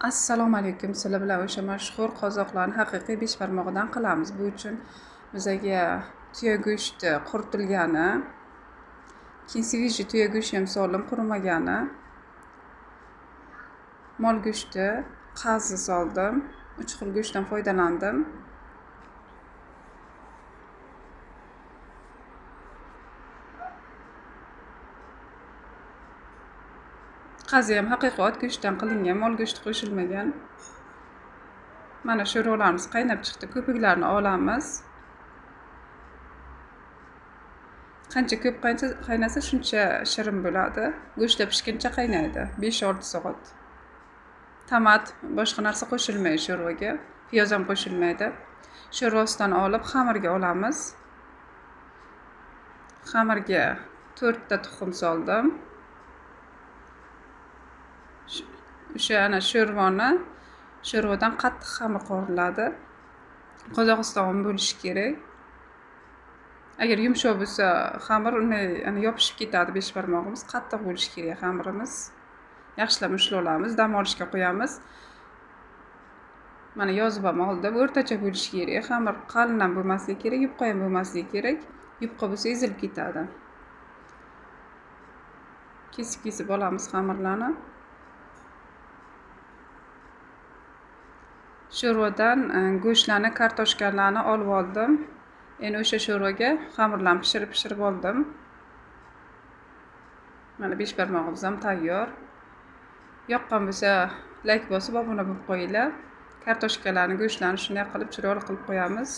Assalomu alaykum. Sizlar bilan o'sha mashhur qozoqlarning haqiqiy besh barmog'idan qilamiz. Bu uchun bizaga tuya go'shti quritilgani, keyin sviji tuya go'shti ham soldim, qurimagani, mol go'shti, qazi soldim. 3 xil go'shtdan foydalandim. Qazi ham haqiqiy ot go'shtdan qilingan, mol go'shti qo'shilmagan. Mana sho'rvalarimiz qaynab chiqdi. Ko'piklarni olamiz. Qancha ko'p qaynasa shuncha shirin bo'ladi. Go'shtlar pishguncha qaynaydi. 5-6 soat. Tomat, boshqa narsa qo'shilmaydi sho'rvaga. Piyoz ham qo'shilmaydi. Sho'rvasidan olib xamirga olamiz. Xamirga 4 ta tuxum soldim. O'sha ana sho'rvadan qattiq xamir qo'riladi. Qozog'iston bo'lishi kerak. Agar yumshoq bo'lsa, xamir uni yopishib ketadi besh barmog'imiz. Qattiq bo'lishi kerak xamirimiz. Yaxshilab ushlab olamiz, dam olishga qo'yamiz. Mana yozib ham oldim. O'rtacha bo'lishi kerak. Xamir qalin ham bo'lmasligi kerak, yupqa ham bo'lmasligi kerak. Yupqa bo'lsa ezilib ketadi. Kesib olamiz xamirlarni. Sho'rvadan go'shtlarni, kartoshkalarni olib oldim. Endi o'sha sho'rvaga xamirlarni pishirib oldim. Mana besh barmog'imiz ham tayyor. Yoqqan bo'lsa, like bosib obuna bo'lib qo'yinglar. Kartoshkalarni, go'shtlarni shunday qilib chiroyli qilib qo'yamiz.